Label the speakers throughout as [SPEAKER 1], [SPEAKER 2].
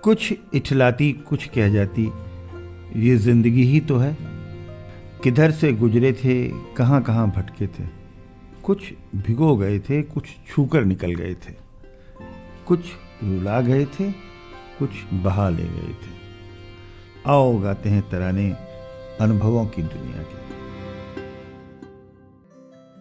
[SPEAKER 1] कुछ इठलाती कुछ कह जाती, ये जिंदगी ही तो है। किधर से गुजरे थे, कहाँ कहाँ भटके थे। कुछ भिगो गए थे, कुछ छूकर निकल गए थे। कुछ रुला गए थे, कुछ बहा ले गए थे। आओ गाते हैं तराने अनुभवों की दुनिया के।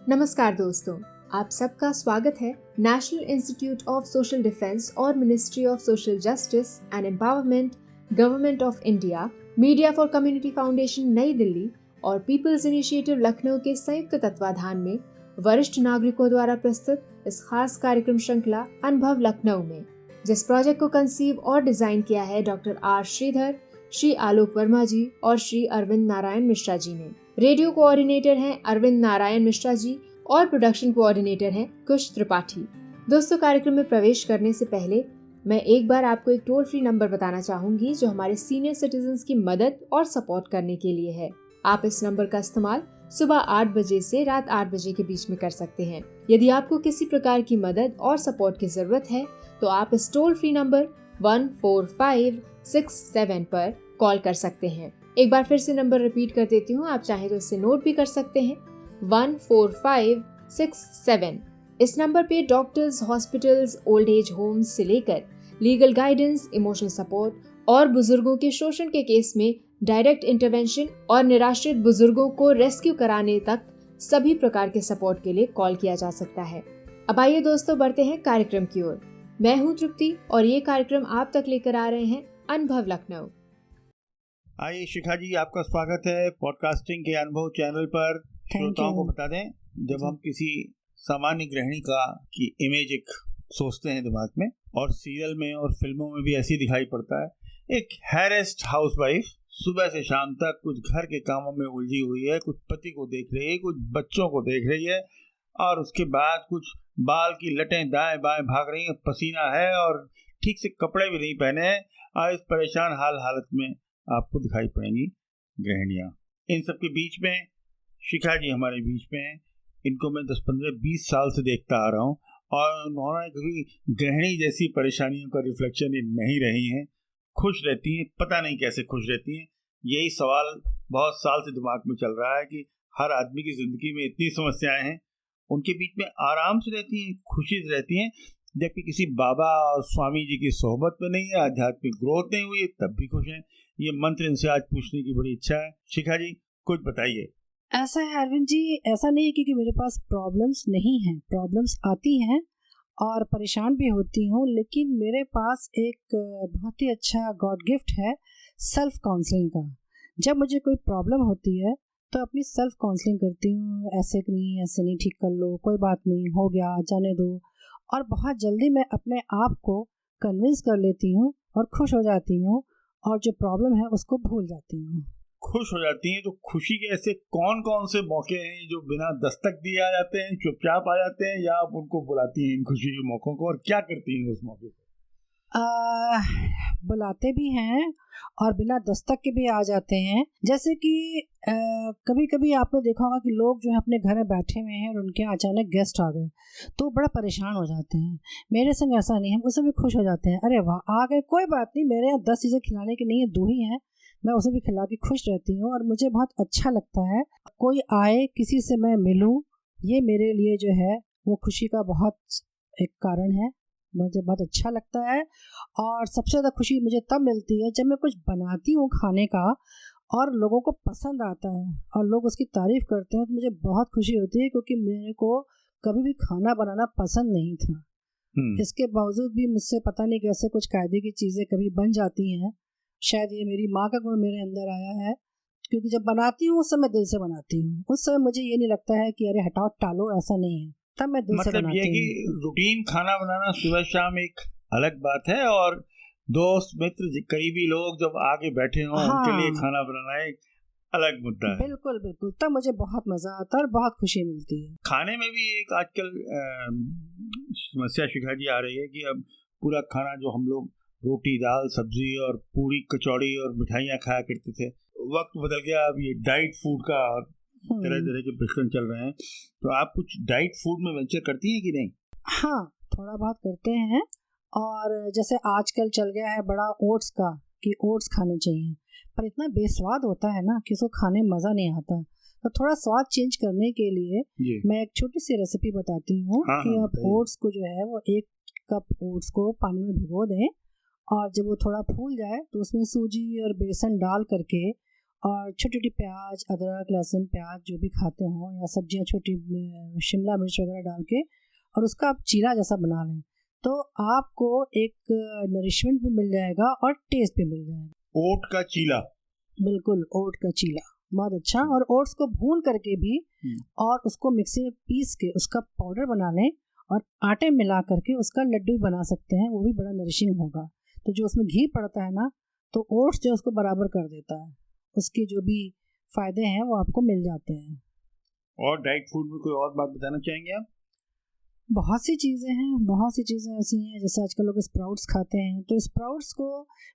[SPEAKER 2] नमस्कार दोस्तों, आप सबका स्वागत है national institute of social defence और ministry of social justice and empowerment, government of India, media for community foundation New Delhi और पीपल्स इनिशिएटिव लखनऊ के संयुक्त तत्वाधान में वरिष्ठ नागरिकों द्वारा प्रस्तुत इस खास कार्यक्रम श्रृंखला अनुभव लखनऊ में, जिस प्रोजेक्ट को कंसीव और डिजाइन किया है डॉक्टर आर श्रीधर, श्री आलोक वर्मा जी और श्री अरविंद नारायण मिश्रा जी ने। रेडियो कोऑर्डिनेटर हैं अरविंद नारायण मिश्रा जी और प्रोडक्शन कोऑर्डिनेटर हैं कुश त्रिपाठी। दोस्तों, कार्यक्रम में प्रवेश करने से पहले मैं एक बार आपको एक टोल फ्री नंबर बताना चाहूंगी जो हमारे सीनियर सिटीजन्स की मदद और सपोर्ट करने के लिए है। आप इस नंबर का इस्तेमाल सुबह 8 बजे से रात 8 बजे के बीच में कर सकते हैं। यदि आपको किसी प्रकार की मदद और सपोर्ट की जरूरत है तो आप इस टोल फ्री नंबर 14567 पर कॉल कर सकते हैं। एक बार फिर से नंबर रिपीट कर देती हूँ, आप चाहें तो इसे नोट भी कर सकते हैं। 14567। इस नंबर पे doctors, hospitals, old age homes से लेकर लीगल गाइडेंस, इमोशनल सपोर्ट और बुजुर्गों के शोषण के केस में डायरेक्ट इंटरवेंशन और निराश्रित बुजुर्गों को रेस्क्यू कराने तक सभी प्रकार के सपोर्ट के लिए कॉल किया जा सकता है। अब आइए दोस्तों, बढ़ते हैं कार्यक्रम की ओर। मैं हूँ तृप्ति और ये कार्यक्रम आप तक लेकर आ रहे हैं अनुभव लखनऊ।
[SPEAKER 1] आइए शिखा जी, आपका स्वागत है पॉडकास्टिंग के अनुभव चैनल पर। श्रोताओं को बता दें, जब हम किसी सामान्य गृहिणी की इमेज एक सोचते हैं दिमाग में, और सीरियल में और फिल्मों में भी ऐसी दिखाई पड़ता है, एक हैरेस्ड हाउसवाइफ सुबह से शाम तक कुछ घर के कामों में उलझी हुई है, कुछ पति को देख रही है, कुछ बच्चों को देख रही है, और उसके बाद कुछ बाल की लटें दाएं बाएं भाग रही है, पसीना है और ठीक से कपड़े भी नहीं पहने हैं। इस परेशान हालत में आपको दिखाई पड़ेंगी गृहिणियां। इन सब के बीच में शिखा जी हमारे बीच में हैं। इनको मैं 10, 15, 20 साल से देखता आ रहा हूँ और उन्होंने कभी गृहिणी जैसी परेशानियों का रिफ्लेक्शन नहीं रही हैं। खुश रहती हैं, पता नहीं कैसे खुश रहती हैं। यही सवाल बहुत साल से दिमाग में चल रहा है कि हर आदमी की जिंदगी में इतनी समस्याएं हैं, उनके बीच में आराम से रहती हैं, खुशी से रहती हैं, जबकि किसी बाबा और स्वामी जी की सोहबत में नहीं है, आध्यात्मिक ग्रोथ नहीं हुई, तब भी खुश हैं। ये मंत्र इनसे आज पूछने की बड़ी इच्छा है। शिखा जी, कुछ बताइए।
[SPEAKER 3] ऐसा है अरविंद जी, ऐसा नहीं है कि मेरे पास प्रॉब्लम्स नहीं हैं, प्रॉब्लम्स आती हैं और परेशान भी होती हूँ, लेकिन मेरे पास एक बहुत ही अच्छा गॉड गिफ्ट है सेल्फ काउंसलिंग का। जब मुझे कोई प्रॉब्लम होती है तो अपनी सेल्फ काउंसलिंग करती हूँ। ऐसे नहीं ठीक कर लो, कोई बात नहीं, हो गया, जाने दो, और बहुत जल्दी मैं अपने आप को कन्विंस कर लेती हूँ और खुश हो जाती हूँ और जो प्रॉब्लम है उसको भूल जाती हूँ।
[SPEAKER 1] खुश हो जाती हैं तो खुशी के ऐसे कौन कौन से मौके हैं जो बिना दस्तक दिए आ जाते हैं, चुपचाप आ जाते हैं, या आप उनको बुलाती हैं इन खुशी के मौकों को, और क्या करती हैं उस मौके पर?
[SPEAKER 3] बुलाते भी हैं और बिना दस्तक के भी आ जाते हैं। जैसे कि कभी कभी आपने देखा होगा कि लोग जो है अपने घर में बैठे हुए हैं और उनके अचानक गेस्ट आ गए तो बड़ा परेशान हो जाते हैं। मेरे संग ऐसा नहीं है, हम उससे भी खुश हो जाते हैं। अरे वाह, आ गए, कोई बात नहीं, मेरे यहाँ 10 चीज़ें खिलाने की नहीं है, 2 ही हैं, मैं उसे भी खिला के खुश रहती हूँ और मुझे बहुत अच्छा लगता है। कोई आए, किसी से मैं मिलूँ, ये मेरे लिए जो है वो खुशी का बहुत एक कारण है। मुझे बहुत अच्छा लगता है और सबसे ज़्यादा खुशी मुझे तब मिलती है जब मैं कुछ बनाती हूँ खाने का और लोगों को पसंद आता है और लोग उसकी तारीफ़ करते हैं, तो मुझे बहुत खुशी होती है, क्योंकि मेरे को कभी भी खाना बनाना पसंद नहीं था। इसके बावजूद भी मुझसे पता नहीं कैसे कुछ कायदे की चीज़ें कभी बन जाती हैं। शायद ये मेरी माँ का गुण मेरे अंदर आया है, क्योंकि जब बनाती हूँ उस समय दिल से बनाती हूँ। उस समय मुझे ये नहीं लगता है कि अरे हटाओ टालो, ऐसा नहीं है, तब मैं दिल से बनाती हूँ।
[SPEAKER 1] मतलब ये कि रूटीन खाना बनाना सुबह शाम एक अलग बात है, और दोस्त मित्र करीबी लोग जब आगे बैठे हों, हाँ, उनके लिए खाना बनाना एक अलग मुद्दा है।
[SPEAKER 3] बिल्कुल बिल्कुल, तब मुझे बहुत मजा आता है और बहुत खुशी मिलती है।
[SPEAKER 1] खाने में भी एक आजकल समस्या शिखा जी आ रही है कि अब पूरा खाना जो हम लोग रोटी दाल सब्जी और पूरी कचौड़ी और मिठाइयाँ खाया करते थे, वक्त बदल गया। अब ये डाइट फूड का तरह तरह के प्रश्न चल रहे हैं, तो आप कुछ डाइट फूड में वेंचर करती हैं कि नहीं?
[SPEAKER 3] हाँ, थोड़ा बहुत करते हैं और जैसे आजकल चल गया है बड़ा ओट्स का कि ओट्स खाने चाहिए, पर इतना बेस्वाद होता है ना कि उसको खाने में मज़ा नहीं आता। तो थोड़ा स्वाद चेंज करने के लिए मैं एक छोटी सी रेसिपी बताती हूँ कि आप ओट्स को जो है वो 1 कप ओट्स को पानी में भिगो दें, और जब वो थोड़ा फूल जाए तो उसमें सूजी और बेसन डाल करके और छोटी छोटी प्याज, अदरक, लहसुन, प्याज जो भी खाते हो, या सब्जियां छोटी शिमला मिर्च वगैरह डाल के और उसका आप चीला जैसा बना लें, तो आपको एक नरिशमेंट भी मिल जाएगा और टेस्ट भी मिल जाएगा।
[SPEAKER 1] ओट का चीला,
[SPEAKER 3] बिल्कुल ओट का चीला बहुत अच्छा। और ओट्स को भून करके भी और उसको मिक्सी में पीस के उसका पाउडर बना लें और आटे मिला करके उसका लड्डू भी बना सकते हैं, वो भी बड़ा नरिशिंग होगा। तो जो उसमें घी पड़ता है ना, तो ओट्स जो उसको बराबर कर देता है, उसके जो भी फायदे हैं वो आपको मिल जाते हैं।
[SPEAKER 1] और डाइट फूड में कोई और बात बताना चाहेंगे आप?
[SPEAKER 3] बहुत सी चीज़ें हैं, बहुत सी चीज़ें ऐसी हैं, जैसे आजकल लोग स्प्राउट्स खाते हैं, तो स्प्राउट्स को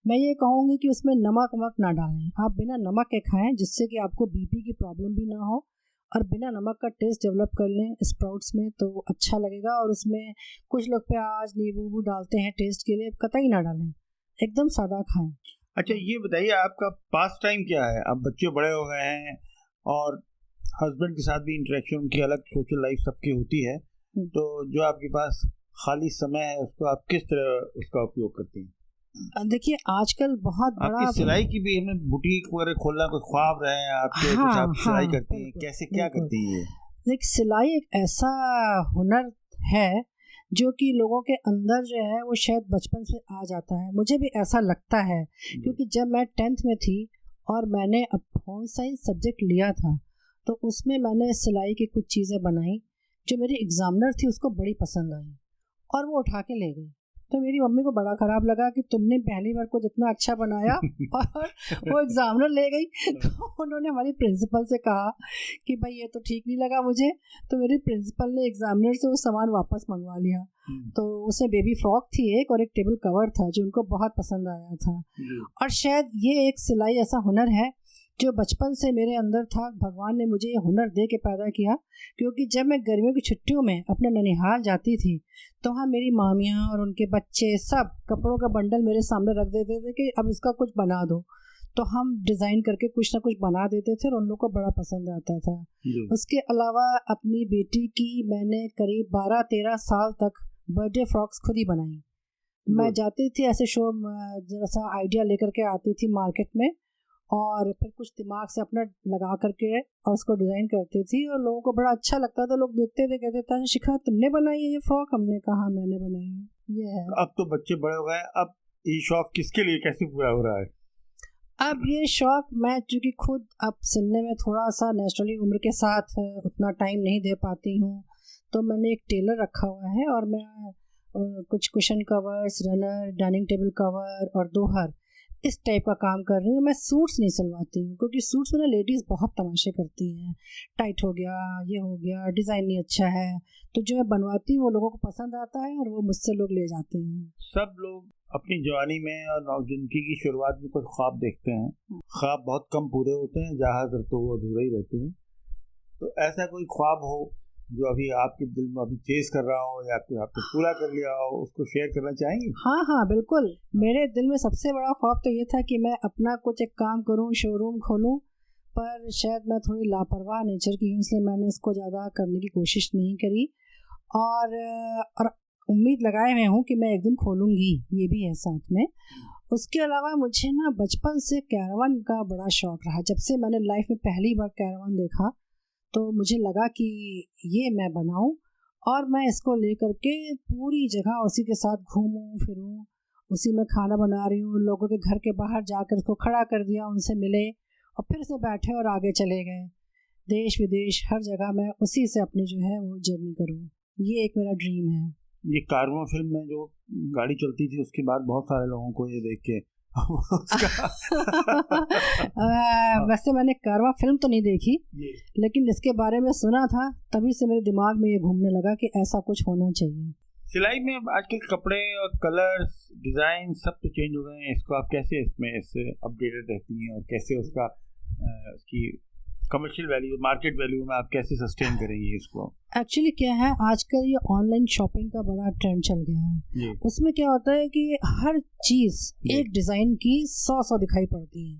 [SPEAKER 3] मैं ये कहूँगी कि उसमें नमक वमक ना डालें, आप बिना नमक के खाएं, जिससे कि आपको बीपी की प्रॉब्लम भी ना हो, और बिना नमक का टेस्ट डेवलप कर लें स्प्राउट्स में तो अच्छा लगेगा। और उसमें कुछ लोग प्याज नींबू डालते हैं टेस्ट के लिए, कतई ना डालें, एकदम सादा खाएं।
[SPEAKER 1] अच्छा, ये बताइए आपका पास टाइम क्या है? अब बच्चे बड़े हो गए हैं और हस्बैंड के साथ भी इंटरेक्शन, उनकी अलग सोशल लाइफ सबकी होती है, तो जो आपके पास खाली समय है उसको आप किस तरह उसका उपयोग करती हैं?
[SPEAKER 3] देखिए आजकल बहुत बड़ा
[SPEAKER 1] आपकी सिलाई की भी हमें बुटीक वगैरह खोलना कोई ख्वाब रहे हैं आपके? कुछ आप सिलाई करती हैं, कैसे क्या करती हैं?
[SPEAKER 3] देख, सिलाई एक ऐसा हुनर है जो कि लोगों के अंदर जो है वो शायद बचपन से आ जाता है, मुझे भी ऐसा लगता है, क्योंकि जब मैं 10th में थी और मैंने अब होम साइंस सब्जेक्ट लिया था, तो उसमें मैंने सिलाई की कुछ चीज़ें बनाई जो मेरी एग्जामिनर थी उसको बड़ी पसंद आई और वो उठा के ले गई। तो मेरी मम्मी को बड़ा ख़राब लगा कि तुमने पहली बार को जितना अच्छा बनाया और वो एग्जामिनर ले गई। तो उन्होंने हमारी प्रिंसिपल से कहा कि भाई ये तो ठीक नहीं लगा मुझे, तो मेरी प्रिंसिपल ने एग्जामिनर से वो सामान वापस मंगवा लिया। तो उसमें बेबी फ्रॉक थी एक और एक टेबल कवर था जो उनको बहुत पसंद आया था। और शायद ये एक सिलाई ऐसा हुनर है जो बचपन से मेरे अंदर था, भगवान ने मुझे ये हुनर दे के पैदा किया। क्योंकि जब मैं गर्मियों की छुट्टियों में अपने ननिहाल जाती थी तो वहाँ मेरी मामियाँ और उनके बच्चे सब कपड़ों का बंडल मेरे सामने रख देते थे कि अब इसका कुछ बना दो, तो हम डिज़ाइन करके कुछ ना कुछ बना देते थे और उन लोगों को बड़ा पसंद आता था। उसके अलावा अपनी बेटी की मैंने करीब 12-13 साल तक बर्थडे फ्रॉक्स खुद ही बनाई। मैं जाती थी ऐसे शो, जरा सा आइडिया लेकर के आती थी मार्केट में और फिर कुछ दिमाग से अपना लगा करके और उसको डिज़ाइन करती थी और लोगों को बड़ा अच्छा लगता था। लोग देखते थे, कहते थे शिखा तुमने बनाई है ये फ्रॉक? हमने कहा मैंने बनाई है। ये है।
[SPEAKER 1] अब तो बच्चे बड़े हो गए, अब ये शौक किसके लिए कैसे पूरा हो रहा है?
[SPEAKER 3] अब ये शौक मैं चूँकि खुद अब सिलने में थोड़ा सा नेचुरली उम्र के साथ उतना टाइम नहीं दे पाती हूँ, तो मैंने एक टेलर रखा हुआ है और मैं कुछ cushion covers, runner, dining table cover और दोहर इस टाइप का काम कर रही हूँ। मैं सूट्स नहीं सिलवाती हूँ क्योंकि सूट्स में ना लेडीज़ बहुत तमाशे करती हैं, टाइट हो गया, ये हो गया, डिज़ाइन नहीं अच्छा है। तो जो मैं बनवाती हूँ वो लोगों को पसंद आता है और वो मुझसे लोग ले जाते हैं।
[SPEAKER 1] सब लोग अपनी जवानी में और नौजवानी की शुरुआत में कुछ ख्वाब देखते हैं, ख्वाब बहुत कम पूरे होते हैं, ज़्यादातर तो वो अधूरे ही रहते हैं। तो ऐसा कोई ख्वाब हो जो अभी आपके दिल में अभी चेस कर रहा हो या कोई आपने पूरा कर लिया हो, उसको शेयर करना चाहेंगे?
[SPEAKER 3] हाँ बिल्कुल। मेरे दिल में सबसे बड़ा ख्वाब तो ये था कि मैं अपना कुछ एक काम करूँ, शोरूम खोलूँ, पर शायद मैं थोड़ी लापरवाह नेचर की हूँ, इसलिए मैंने इसको ज़्यादा करने की कोशिश नहीं करी और उम्मीद लगाए हुए हूँ कि मैं एक दिन खोलूँगी, ये भी है साथ में। उसके अलावा मुझे ना बचपन से कैरावन का बड़ा शौक़ रहा। जब से मैंने लाइफ में पहली बार कैरावन देखा तो मुझे लगा कि ये मैं बनाऊं और मैं इसको लेकर के पूरी जगह उसी के साथ घूमूं फिरूं, उसी में खाना बना रही हूँ, लोगों के घर के बाहर जाकर उसको खड़ा कर दिया, उनसे मिले और फिर से बैठे और आगे चले गए। देश विदेश हर जगह मैं उसी से अपनी जो है वो जर्नी करूँ, ये एक मेरा ड्रीम है।
[SPEAKER 1] ये कारवां फिल्म में जो गाड़ी चलती थी उसके बाद बहुत सारे लोगों को ये देख के
[SPEAKER 3] वैसे मैंने कारवां फिल्म तो नहीं देखी, लेकिन इसके बारे में सुना था, तभी से मेरे दिमाग में ये घूमने लगा कि ऐसा कुछ होना चाहिए।
[SPEAKER 1] सिलाई में आजकल कपड़े और कलर्स, डिज़ाइन सब तो चेंज हो गए हैं, इसको आप कैसे इसमें इससे अपडेटेड रहती हैं और कैसे उसका उसकी कमर्शियल वैल्यू, मार्केट वैल्यू में आप कैसे सस्टेन करेंगे इसको?
[SPEAKER 3] एक्चुअली क्या है, आजकल ये ऑनलाइन शॉपिंग का बड़ा ट्रेंड चल गया है। उसमें क्या होता है कि हर चीज एक डिजाइन की 100 दिखाई पड़ती है।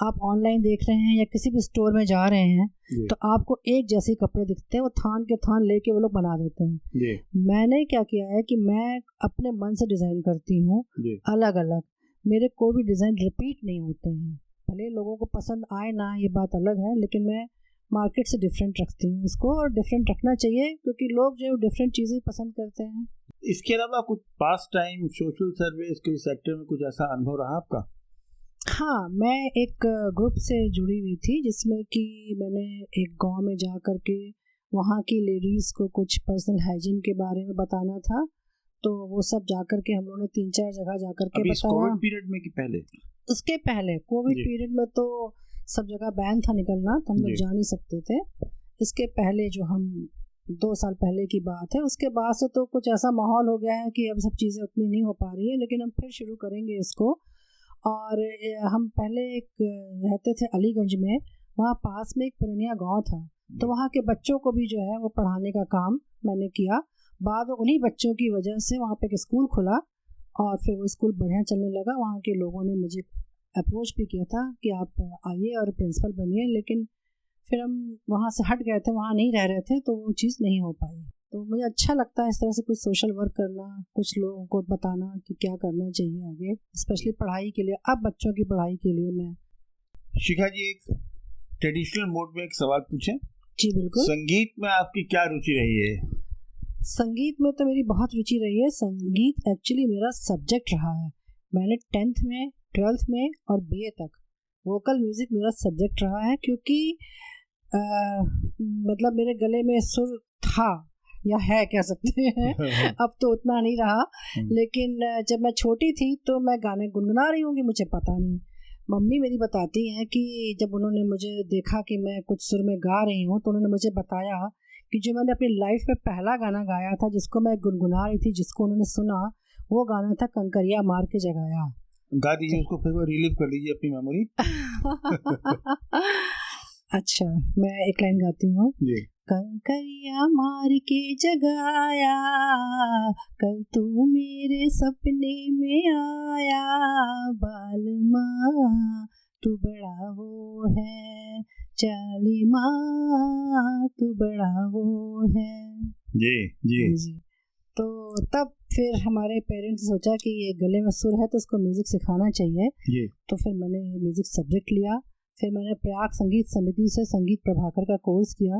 [SPEAKER 3] आप ऑनलाइन देख रहे हैं या किसी भी स्टोर में जा रहे हैं तो आपको एक जैसे कपड़े दिखते हैं, वो थान के थान लेके वो लोग बना देते हैं। मैंने क्या किया है कि मैं अपने मन से डिजाइन करती हूँ अलग अलग। मेरे कोई भी डिजाइन रिपीट नहीं होते हैं। भले लोगों को पसंद आए ना, ये बात अलग है, लेकिन मैं मार्केट से डिफरेंट रखती हूँ उसको, और डिफरेंट रखना चाहिए क्योंकि लोग जो डिफरेंट चीज़ें पसंद करते हैं।
[SPEAKER 1] इसके अलावा कुछ पास टाइम सोशल सर्विस के सेक्टर में कुछ ऐसा अनुभव रहा आपका?
[SPEAKER 3] हाँ, मैं एक ग्रुप से जुड़ी हुई थी जिसमें कि मैंने एक गांव में जा कर के वहाँ की लेडीज़ को कुछ पर्सनल हाइजीन के बारे में बताना था। तो वो सब जाकर के हम लोगों ने 3-4 जगह जाकर के बताया।
[SPEAKER 1] कोविड पीरियड में कि पहले?
[SPEAKER 3] उसके पहले कोविड पीरियड में तो सब जगह बैन था निकलना, तो हम लोग जा नहीं सकते थे। इसके पहले जो हम 2 साल पहले की बात है, उसके बाद से तो कुछ ऐसा माहौल हो गया है कि अब सब चीज़ें उतनी नहीं हो पा रही है, लेकिन हम फिर शुरू करेंगे इसको। और हम पहले एक रहते थे अलीगंज में, वहाँ पास में एक पुरानिया गांव था, तो वहाँ के बच्चों को भी जो है वो पढ़ाने का काम मैंने किया। बाद में उन्हीं बच्चों की वजह से वहाँ पे एक स्कूल खुला और फिर वो स्कूल बढ़िया चलने लगा। वहाँ के लोगों ने मुझे अप्रोच भी किया था कि आप आइए और प्रिंसिपल बनिए, लेकिन फिर हम वहाँ से हट गए थे, वहाँ नहीं रह रहे थे, तो वो चीज़ नहीं हो पाई। तो मुझे अच्छा लगता है इस तरह से कुछ सोशल वर्क करना, कुछ लोगों को बताना कि क्या करना चाहिए आगे, स्पेशली पढ़ाई के लिए, अब बच्चों की पढ़ाई के लिए। मैं
[SPEAKER 1] शिखा जी एक ट्रेडिशनल मोड में एक सवाल पूछें?
[SPEAKER 3] जी बिल्कुल।
[SPEAKER 1] संगीत में आपकी क्या रुचि रही है?
[SPEAKER 3] संगीत में तो मेरी बहुत रुचि रही है। संगीत एक्चुअली मेरा सब्जेक्ट रहा है। मैंने 10th में, 12th में और BA तक वोकल म्यूज़िक मेरा सब्जेक्ट रहा है, क्योंकि मतलब मेरे गले में सुर था या है कह सकते हैं अब तो उतना नहीं रहा, लेकिन जब मैं छोटी थी तो मैं गाने गुनगुना रही हूँ कि मुझे पता नहीं। मम्मी मेरी बताती हैं कि जब उन्होंने मुझे देखा कि मैं कुछ सुर में गा रही हूँ तो उन्होंने मुझे बताया कि जो मैंने अपनी लाइफ में पहला गाना गाया था जिसको मैं गुनगुना रही थी, जिसको उन्होंने सुना, वो गाना था कंकरिया मार के जगाया।
[SPEAKER 1] गा दीजिए उसको, फिर वो रिलीव कर लीजिए अपनी मेमोरी।
[SPEAKER 3] अच्छा, मैं एक लाइन गाती हूँ। कंकरिया मार के जगाया, कल तू मेरे सपने में आया, बालमा तू बड़ा वो है, चाली माँ तू बड़ा वो है।
[SPEAKER 1] जी जी
[SPEAKER 3] जी। तो तब फिर हमारे पेरेंट्स ने सोचा कि ये गले में सुर है तो इसको म्यूजिक सिखाना चाहिए
[SPEAKER 1] जी।
[SPEAKER 3] तो फिर मैंने म्यूजिक सब्जेक्ट लिया। फिर मैंने प्रयाग संगीत समिति से संगीत प्रभाकर का कोर्स किया।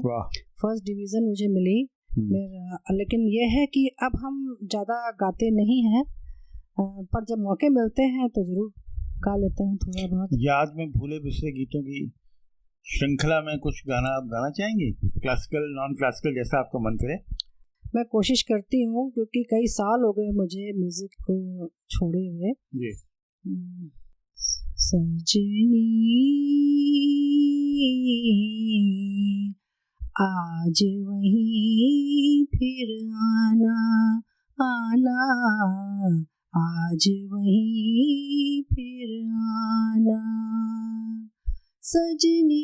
[SPEAKER 3] फर्स्ट डिवीज़न मुझे मिली मेरा। लेकिन ये है कि अब हम ज़्यादा गाते नहीं हैं, पर जब मौके मिलते हैं तो ज़रूर गा लेते हैं थोड़ा बहुत।
[SPEAKER 1] याद में भूले बिसरे गीतों की श्रृंखला में कुछ गाना आप गाना चाहेंगे? क्लासिकल, नॉन क्लासिकल, जैसा आपका मन करे।
[SPEAKER 3] मैं कोशिश करती हूँ क्योंकि कई साल हो गए मुझे म्यूजिक को छोड़े हुए।
[SPEAKER 1] जी।
[SPEAKER 3] सजनी आज वहीं फिर आना आना, आज वहीं फिर आना, सजनी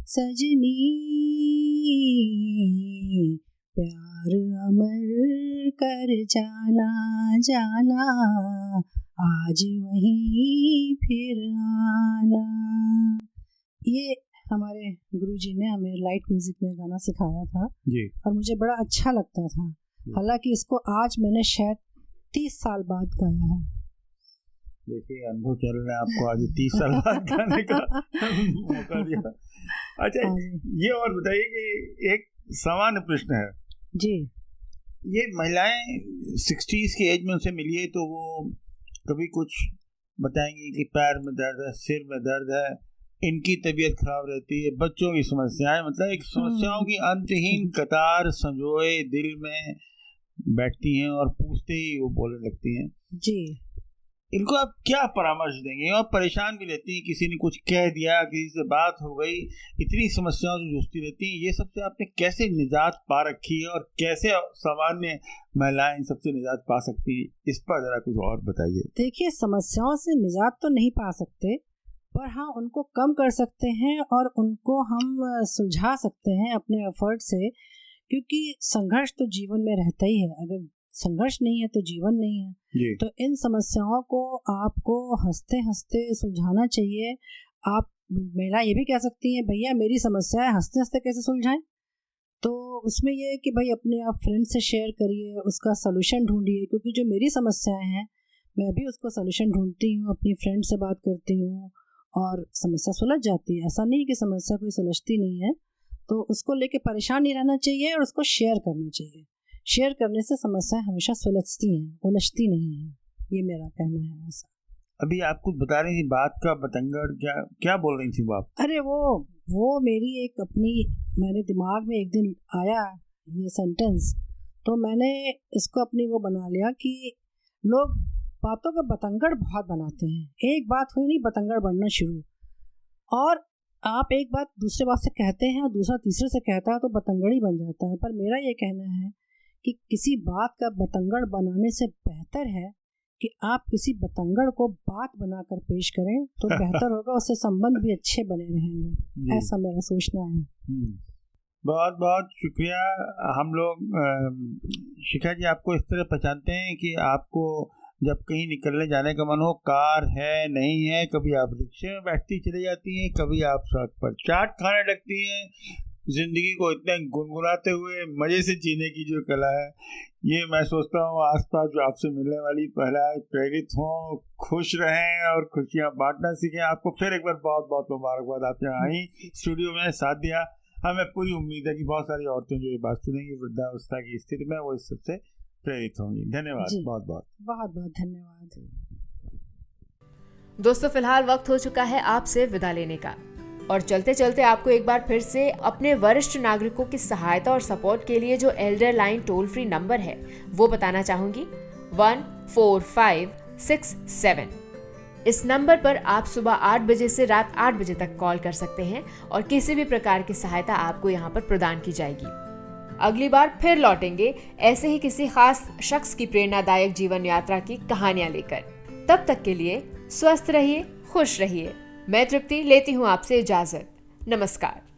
[SPEAKER 3] सजनी प्यार अमर कर जाना जाना, आज वहीं फिर आना। ये हमारे गुरुजी ने हमें लाइट म्यूजिक में गाना सिखाया था
[SPEAKER 1] जी।
[SPEAKER 3] और मुझे बड़ा अच्छा लगता था। हालांकि इसको आज मैंने शायद 30 साल बाद गाया है।
[SPEAKER 1] देखिए, अनुभव चैनल ने आपको आज 30 साल बाद गाने का मौका दिया। अच्छा, ये और बताइए कि एक सामान्य प्रश्न है
[SPEAKER 3] जी।
[SPEAKER 1] ये महिलाएं 60s की एज में उनसे मिलिए तो वो कभी कुछ बताएंगी कि पैर में दर्द है, सिर में दर्द है, इनकी तबीयत खराब रहती है, बच्चों की समस्याएं, मतलब एक समस्याओं की अंतहीन कतार संजोए दिल में बैठती हैं और पूछते ही वो बोलने लगती हैं
[SPEAKER 3] जी।
[SPEAKER 1] इनको आप क्या परामर्श देंगे? और परेशान भी रहती हैं, किसी ने कुछ कह दिया, किसी से बात हो गई, इतनी समस्याओं से जूझती रहती हैं। ये सबसे आपने कैसे निजात पा रखी है और कैसे सामान्य महिलाएं इन सबसे निजात पा सकती हैं? इस पर जरा कुछ और बताइए।
[SPEAKER 3] देखिए, समस्याओं से निजात तो नहीं पा सकते, पर हाँ उनको कम कर सकते हैं और उनको हम सुलझा सकते हैं अपने एफर्ट से, क्योंकि संघर्ष तो जीवन में रहता ही है। अगर संघर्ष नहीं है तो जीवन नहीं है। तो इन समस्याओं को आपको हंसते हंसते सुलझाना चाहिए। आप महिला ये भी कह सकती हैं भैया मेरी समस्या है, हंसते हंसते कैसे सुलझाएं। तो उसमें ये है कि भाई अपने आप फ्रेंड से शेयर करिए, उसका सलूशन ढूंढिए, क्योंकि जो मेरी समस्याएं हैं मैं भी उसको सलूशन ढूंढती हूँ, अपनी फ्रेंड से बात करती हूँ और समस्या सुलझ जाती है। ऐसा नहीं कि समस्या कोई सुलझती नहीं है। तो उसको लेके परेशान नहीं रहना चाहिए और उसको शेयर करना चाहिए। शेयर करने से समस्याएं हमेशा सुलझती हैं, उलझती नहीं हैं। ये मेरा कहना है। ऐसा
[SPEAKER 1] अभी आप कुछ बता रही थी बात का बतंगड़, क्या बोल रही थी आप?
[SPEAKER 3] अरे वो मेरी एक अपनी, मेरे दिमाग में एक दिन आया ये सेंटेंस, तो मैंने इसको अपनी वो बना लिया कि लोग बातों का बतंगड़ बहुत बनाते हैं। एक बात हुई नहीं बतंगड़ बनना शुरू, और आप एक बात दूसरे बात से कहते हैं और दूसरा तीसरे से कहता है तो बतंगड़ ही बन जाता है। पर मेरा ये कहना है कि किसी बात का बतंगड़ बनाने से बेहतर है कि आप किसी बतंगड़ को बात बनाकर पेश करें तो बेहतर होगा, उससे संबंध भी अच्छे बने रहेंगे। ऐसा मेरा सोचना है।
[SPEAKER 1] बहुत बहुत शुक्रिया। हम लोग शिखा जी आपको इस तरह पहचानते हैं कि आपको जब कहीं निकलने जाने का मन हो, कार है नहीं है, कभी आप रिक्शे में बैठती चली जाती हैं, कभी आप सड़क पर चाट खाने लगती हैं। जिंदगी को इतने गुनगुनाते हुए मजे से जीने की जो कला है, ये मैं सोचता हूँ आसपास जो आपसे मिलने वाली महिलाएं प्रेरित हों, खुश रहें और खुशियाँ बांटना सीखें। आपको फिर एक बार बहुत बहुत मुबारकबाद। आप यहाँ आई, स्टूडियो में साथ दिया। हमें पूरी उम्मीद है कि बहुत सारी औरतें जो ये बात सुनेंगी वृद्धावस्था की स्थिति में, वो इस सबसे प्रेरित होंगी। धन्यवाद, बहुत बहुत
[SPEAKER 3] धन्यवाद।
[SPEAKER 2] दोस्तों फिलहाल वक्त हो चुका है आपसे विदा लेने का, और चलते चलते आपको एक बार फिर से अपने वरिष्ठ नागरिकों की सहायता और सपोर्ट के लिए जो Elder line toll free number है वो बताना चाहूंगी, 14567। इस नंबर पर आप सुबह 8 बजे से रात 8 बजे तक कॉल कर सकते हैं और किसी भी प्रकार की सहायता आपको यहाँ पर प्रदान की जाएगी। अगली बार फिर लौटेंगे ऐसे ही किसी खास शख्स की प्रेरणादायक जीवन यात्रा की कहानियां लेकर। तब तक के लिए स्वस्थ रहिए, खुश रहिए। मैं तृप्ति लेती हूँ आपसे इजाजत। नमस्कार।